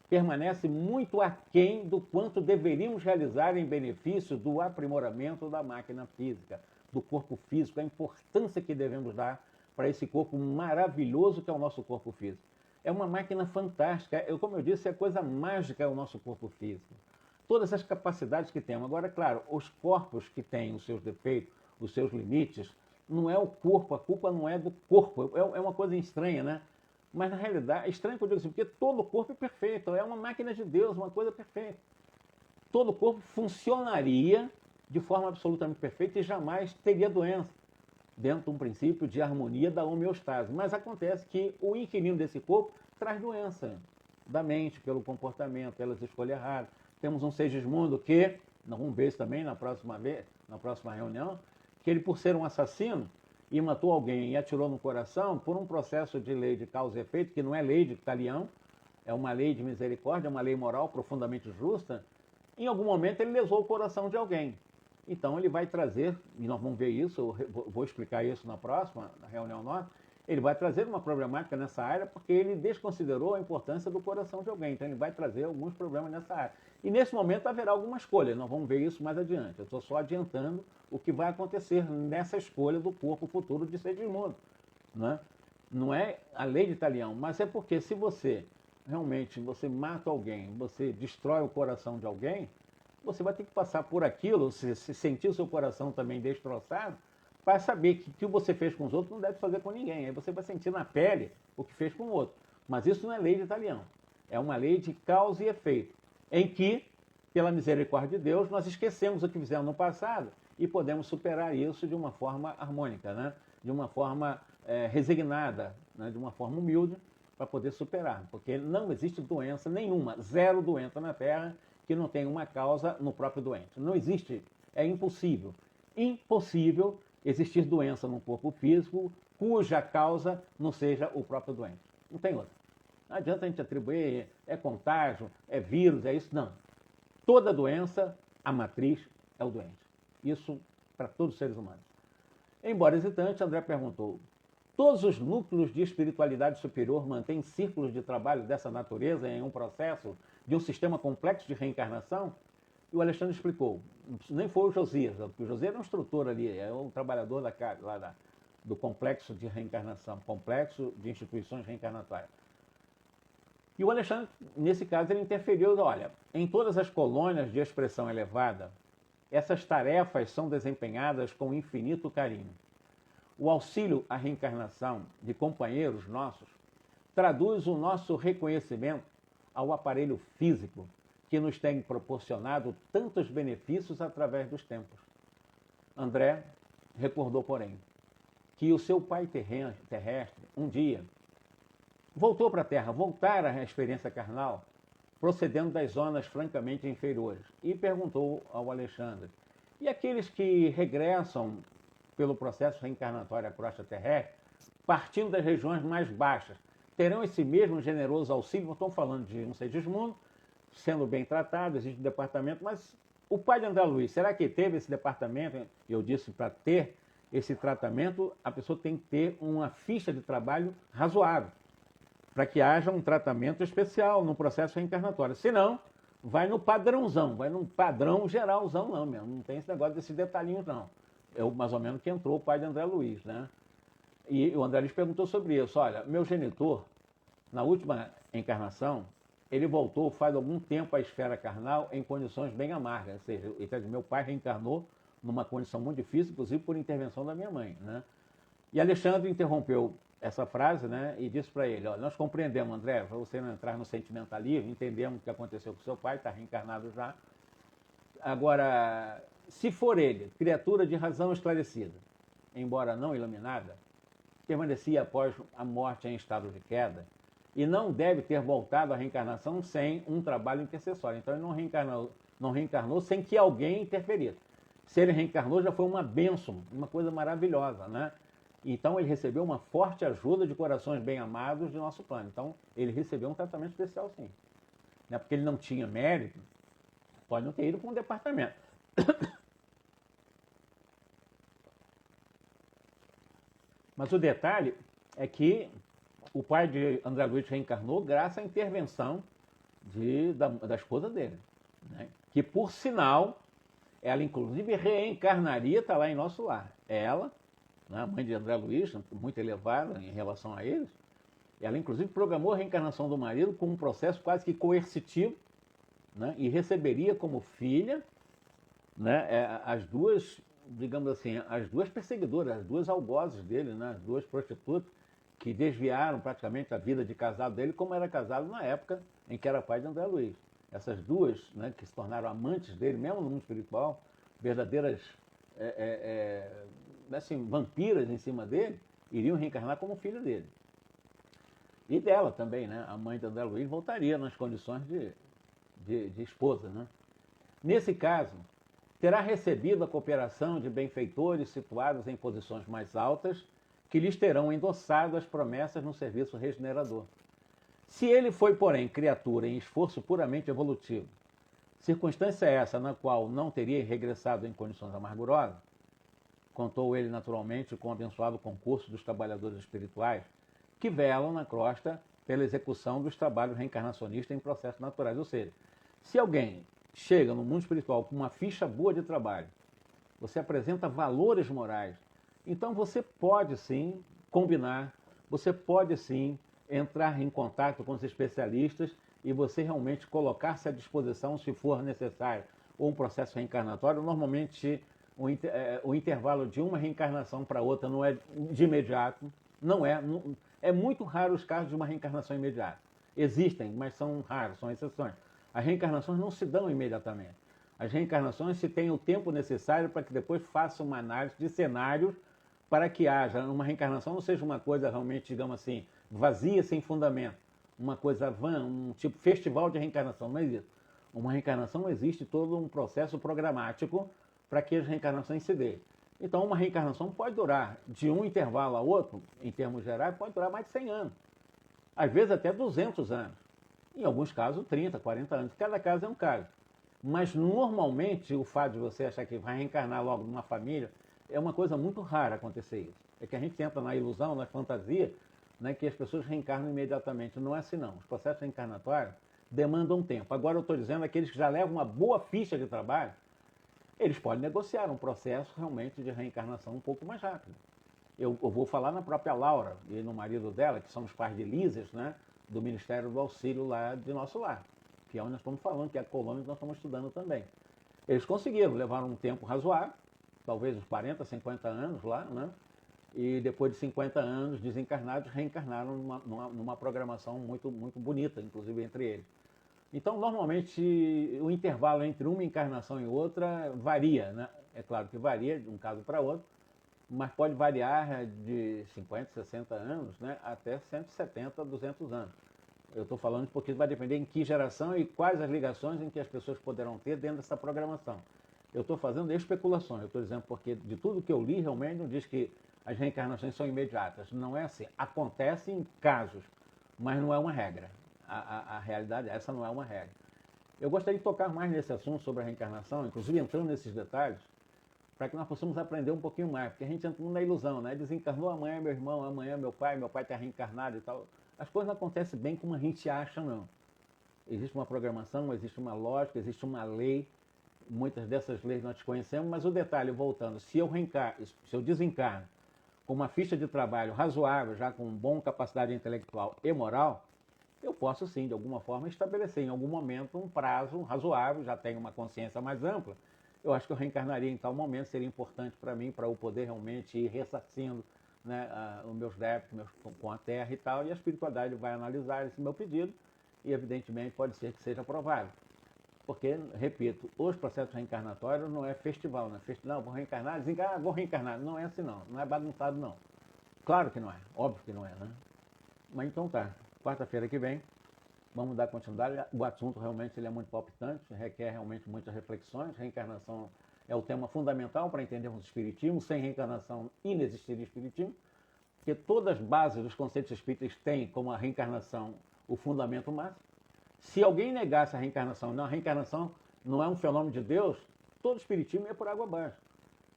permanece muito aquém do quanto deveríamos realizar em benefício do aprimoramento da máquina física, do corpo físico, a importância que devemos dar para esse corpo maravilhoso que é o nosso corpo físico. É uma máquina fantástica, como eu disse, é coisa mágica o nosso corpo físico. Todas as capacidades que temos. Agora, claro, os corpos que têm os seus defeitos, os seus limites, não é o corpo, a culpa não é do corpo. É uma coisa estranha, né? Mas, na realidade, é estranho que eu digo assim, porque todo o corpo é perfeito, é uma máquina de Deus, uma coisa perfeita. Todo o corpo funcionaria de forma absolutamente perfeita e jamais teria doença, dentro de um princípio de harmonia da homeostase. Mas acontece que o inquilino desse corpo traz doença da mente, pelo comportamento, pelas escolhas erradas. Temos um Segismundo que, nós vamos ver isso também na próxima reunião, que ele, por ser um assassino, e matou alguém e atirou no coração, por um processo de lei de causa e efeito, que não é lei de talião, é uma lei de misericórdia, é uma lei moral profundamente justa, em algum momento ele lesou o coração de alguém. Então ele vai trazer, e nós vamos ver isso, eu vou explicar isso na próxima, na reunião nossa, ele vai trazer uma problemática nessa área porque ele desconsiderou a importância do coração de alguém. Então ele vai trazer alguns problemas nessa área. E nesse momento haverá alguma escolha, nós vamos ver isso mais adiante. Eu estou só adiantando o que vai acontecer nessa escolha do corpo futuro de Segismundo. Né? Não é a lei de talião, mas é porque se você realmente mata alguém, você destrói o coração de alguém, você vai ter que passar por aquilo, se sentir o seu coração também destroçado, para saber que o que você fez com os outros não deve fazer com ninguém. Aí você vai sentir na pele o que fez com o outro. Mas isso não é lei de talião. É uma lei de causa e efeito, em que, pela misericórdia de Deus, nós esquecemos o que fizemos no passado e podemos superar isso de uma forma harmônica, né? De uma forma resignada, né? De uma forma humilde, para poder superar. Porque não existe doença nenhuma, zero doença na Terra, que não tenha uma causa no próprio doente. Não existe, é impossível. Impossível existir doença no corpo físico cuja causa não seja o próprio doente. Não tem outra. Não adianta a gente atribuir, é contágio, é vírus, é isso. Não. Toda doença, a matriz é o doente. Isso para todos os seres humanos. Embora hesitante, André perguntou, todos os núcleos de espiritualidade superior mantêm círculos de trabalho dessa natureza em um processo de um sistema complexo de reencarnação? E o Alexandre explicou. Nem foi o Josias, porque o Josias era um instrutor ali, é um trabalhador do complexo de reencarnação, complexo de instituições reencarnatórias. E o Alexandre, nesse caso, ele interferiu, olha, em todas as colônias de expressão elevada, essas tarefas são desempenhadas com infinito carinho. O auxílio à reencarnação de companheiros nossos traduz o nosso reconhecimento ao aparelho físico que nos tem proporcionado tantos benefícios através dos tempos. André recordou, porém, que o seu pai terrestre, um dia, voltou para a Terra, voltara à experiência carnal, procedendo das zonas francamente inferiores, e perguntou ao Alexandre, e aqueles que regressam pelo processo reencarnatório à crosta terrestre, partindo das regiões mais baixas, terão esse mesmo generoso auxílio? Não estão falando de um Segismundo, sendo bem tratado, existe um departamento, mas o pai de André Luiz, será que teve esse departamento? Eu disse, para ter esse tratamento, a pessoa tem que ter uma ficha de trabalho razoável, para que haja um tratamento especial no processo reencarnatório. Senão, vai no padrãozão, vai num padrão geralzão não mesmo, não tem esse negócio desses detalhinhos não. É mais ou menos que entrou o pai de André Luiz, né? E o André Luiz perguntou sobre isso. Olha, meu genitor, na última encarnação, ele voltou faz algum tempo à esfera carnal em condições bem amargas. Ou seja, meu pai reencarnou numa condição muito difícil, inclusive por intervenção da minha mãe, né? E Alexandre interrompeu essa frase, né, e disse para ele, olha, nós compreendemos, André, para você não entrar no sentimentalismo, entendemos o que aconteceu com seu pai, está reencarnado já. Agora, se for ele, criatura de razão esclarecida, embora não iluminada, permanecia após a morte em estado de queda e não deve ter voltado à reencarnação sem um trabalho intercessório. Então ele não reencarnou sem que alguém interferisse. Se ele reencarnou já foi uma bênção, uma coisa maravilhosa, né? Então ele recebeu uma forte ajuda de corações bem amados de nosso plano. Então ele recebeu um tratamento especial sim. Não é porque ele não tinha mérito, pode não ter ido para um departamento. Mas o detalhe é que o pai de André Luiz reencarnou graças à intervenção da esposa dele, né? Que, por sinal, ela inclusive reencarnaria, está lá em nosso lar. Ela, né, a mãe de André Luiz, muito elevada em relação a eles, ela inclusive programou a reencarnação do marido com um processo quase que coercitivo, né, e receberia como filha, né, as duas, digamos assim, as duas perseguidoras, as duas algozes dele, né, as duas prostitutas, que desviaram praticamente a vida de casado dele, como era casado na época em que era pai de André Luiz. Essas duas, né, que se tornaram amantes dele, mesmo no mundo espiritual, verdadeiras assim, vampiras em cima dele, iriam reencarnar como filho dele. E dela também, né? A mãe de André Luiz voltaria nas condições de esposa, né? Nesse caso, terá recebido a cooperação de benfeitores situados em posições mais altas, que lhes terão endossado as promessas no serviço regenerador. Se ele foi, porém, criatura em esforço puramente evolutivo, circunstância essa na qual não teria regressado em condições amargurosas, contou ele naturalmente com o abençoado concurso dos trabalhadores espirituais, que velam na crosta pela execução dos trabalhos reencarnacionistas em processos naturais. Ou seja, se alguém chega no mundo espiritual com uma ficha boa de trabalho, você apresenta valores morais, então você pode sim combinar, você pode sim entrar em contato com os especialistas e você realmente colocar-se à disposição se for necessário ou um processo reencarnatório. Normalmente o intervalo de uma reencarnação para outra não é de imediato, é muito raro os casos de uma reencarnação imediata. Existem, mas são raros, são exceções. As reencarnações não se dão imediatamente. As reencarnações se tem o tempo necessário para que depois faça uma análise de cenários para que haja uma reencarnação, não seja uma coisa realmente, digamos assim, vazia, sem fundamento. Uma coisa vã, um tipo festival de reencarnação, não é isso. Uma reencarnação existe todo um processo programático para que as reencarnações se dêem. Então, uma reencarnação pode durar de um intervalo a outro, em termos gerais, pode durar mais de 100 anos. Às vezes até 200 anos. Em alguns casos, 30, 40 anos. Cada caso é um caso. Mas, normalmente, o fato de você achar que vai reencarnar logo numa família, é uma coisa muito rara acontecer isso. É que a gente entra na ilusão, na fantasia, né, que as pessoas reencarnam imediatamente. Não é assim, não. Os processos reencarnatórios demandam tempo. Agora eu estou dizendo, aqueles que já levam uma boa ficha de trabalho, eles podem negociar um processo realmente de reencarnação um pouco mais rápido. Eu vou falar na própria Laura e no marido dela, que são os pais de Lises, né, do Ministério do Auxílio lá de nosso lar, que é onde nós estamos falando, que é a colônia que nós estamos estudando também. Eles conseguiram, levaram um tempo razoável, talvez uns 40, 50 anos lá, né? E depois de 50 anos desencarnados, reencarnaram numa programação muito, muito bonita, inclusive entre eles. Então, normalmente, o intervalo entre uma encarnação e outra varia, né? É claro que varia de um caso para outro, mas pode variar de 50, 60 anos, né, até 170, 200 anos. Eu estou falando porque vai depender em que geração e quais as ligações em que as pessoas poderão ter dentro dessa programação. Eu estou fazendo especulações, eu estou dizendo porque de tudo que eu li, realmente não diz que as reencarnações são imediatas. Não é assim. Acontecem em casos, mas não é uma regra. A realidade, essa não é uma regra. Eu gostaria de tocar mais nesse assunto sobre a reencarnação, inclusive entrando nesses detalhes, para que nós possamos aprender um pouquinho mais, porque a gente entra na ilusão, né? Desencarnou amanhã meu irmão, amanhã meu pai está reencarnado e tal. As coisas não acontecem bem como a gente acha, não. Existe uma programação, existe uma lógica, existe uma lei. Muitas dessas leis nós desconhecemos, mas o detalhe, voltando, se eu desencarno com uma ficha de trabalho razoável, já com boa capacidade intelectual e moral, eu posso sim, de alguma forma, estabelecer em algum momento um prazo razoável, já tenho uma consciência mais ampla. Eu acho que eu reencarnaria em tal momento, seria importante para mim, para eu poder realmente ir ressarcindo, né, os meus débitos com a Terra e tal, e a espiritualidade vai analisar esse meu pedido e, evidentemente, pode ser que seja aprovado. Porque, repito, os processos reencarnatórios não é festival, né? Não, vou reencarnar, desencarnar, vou reencarnar. Não é assim não, não é bagunçado não. Claro que não é, óbvio que não é, né? Mas então tá, quarta-feira que vem, vamos dar continuidade. O assunto realmente ele é muito palpitante, requer realmente muitas reflexões. Reencarnação é o tema fundamental para entendermos o Espiritismo. Sem reencarnação, inexistiria Espiritismo, porque todas as bases dos conceitos espíritas têm como a reencarnação o fundamento máximo. Se alguém negasse a reencarnação não é um fenômeno de Deus, todo o Espiritismo ia por água abaixo.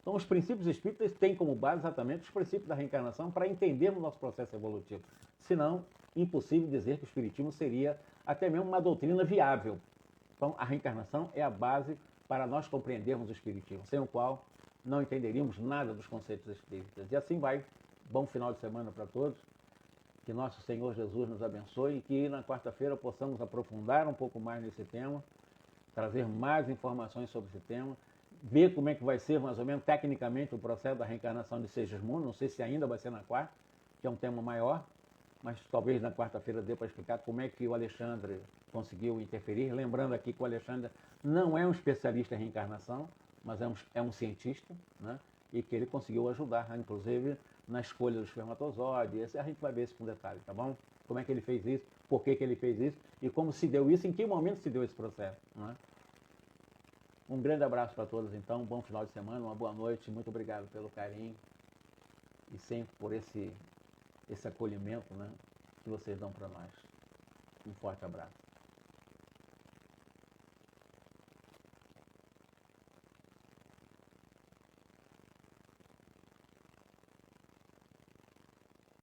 Então, os princípios espíritas têm como base exatamente os princípios da reencarnação para entendermos o nosso processo evolutivo. Senão, impossível dizer que o Espiritismo seria até mesmo uma doutrina viável. Então, a reencarnação é a base para nós compreendermos o Espiritismo, sem o qual não entenderíamos nada dos conceitos espíritas. E assim vai. Bom final de semana para todos. Que nosso Senhor Jesus nos abençoe e que na quarta-feira possamos aprofundar um pouco mais nesse tema, trazer mais informações sobre esse tema, ver como é que vai ser mais ou menos tecnicamente o processo da reencarnação de Segismundo. Não sei se ainda vai ser na quarta, que é um tema maior, mas talvez na quarta-feira dê para explicar como é que o Alexandre conseguiu interferir. Lembrando aqui que o Alexandre não é um especialista em reencarnação, mas é um cientista, né? E que ele conseguiu ajudar, inclusive, na escolha do espermatozoide. A gente vai ver isso com detalhe, tá bom? Como é que ele fez isso, por que ele fez isso e como se deu isso, em que momento se deu esse processo, né? Um grande abraço para todos, então, um bom final de semana, uma boa noite, muito obrigado pelo carinho e sempre por esse acolhimento, né, que vocês dão para nós. Um forte abraço.